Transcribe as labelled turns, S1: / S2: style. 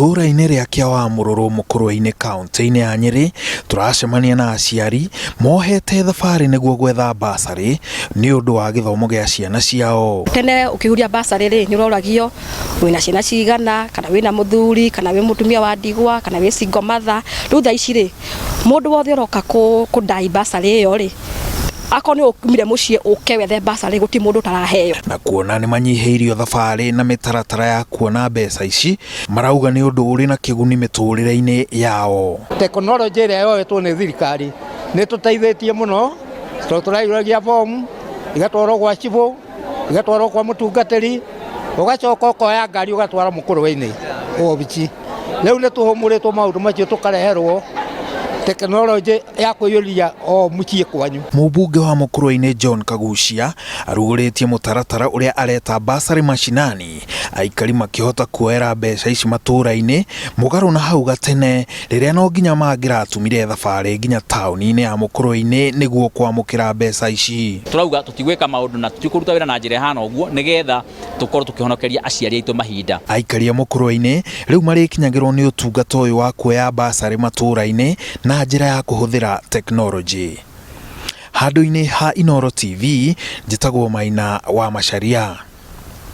S1: Itũũra-inĩ rĩa Kĩawamũrũrũ mũkũrũ-inĩ kaunti-inĩ ya Nyeri turacemania na aciari mohete thabarĩ nĩguo gwetha basarĩ nĩ ũndũ wa gĩthomo gĩa ciana ciao.
S2: Tene ũkĩhuria basarĩ rĩ nĩ ũroragio wĩna ciana cigana, kana wĩna mũthuri, kana wĩ mũtumia wa ndigwa, kana wĩ single mother. Rĩu thaa ici rĩ mũndũ wothe ũroka kũdai basarĩ ĩyo rĩ akoni ukumire muciĩ uke wethe basarĩ guti mundu taraheo. Na kuona nĩ manyihĩirio thabarĩ na mĩtaratara ya kuona mbeca ici marauga nĩ ũndũ ũrĩ na kĩguni mĩtũrĩre-inĩ yao.
S3: Teknolojĩ ĩrĩa yoetwo nĩ thirikari nĩ tũteithĩtie mũno, tũraihũragia bomu igatwarwo gwa cibũ, igatwarwo kwa mũtungatĩri, ũgacoka ũkoya ngari ũgatwara mũkũrũ-inĩ obici. Rĩu nĩ tũhũmũrĩtwo maũndũ macio tũkareherwo teknolojĩ ya kũiyũria o mũciĩ kwanyu. Mũmbunge wa mũkũrũ-inĩ John Kagucia arugũrĩtie mũtaratara ũrĩa areta basarĩ mashinani aikari makĩhota kuoera mbeca ici matũũra-inĩ mũgarũ na hau gatene rĩrĩa no nginya mangĩratumire thabarĩ nginya taũni-inĩ ya mũkũrũ-inĩ nĩguo kwamũkĩra mbeca ici.
S4: Turauga tutigwĩka maũndũ na tutikũruta wĩra na njĩra ihana ũguo nĩgetha tũkorwo tũkĩhonokeria aciari aitũ mahinda. Aikari a mũkũrũ-inĩ rĩu marĩkinyagĩrwo nĩ ũtungata ũyũ wa kuoya basarĩ matũũra-inĩ na njĩra ya kũhũthĩra teknolojĩ. Handũ-inĩ ha Inooro TV njĩtagwo Maina wa Macharia.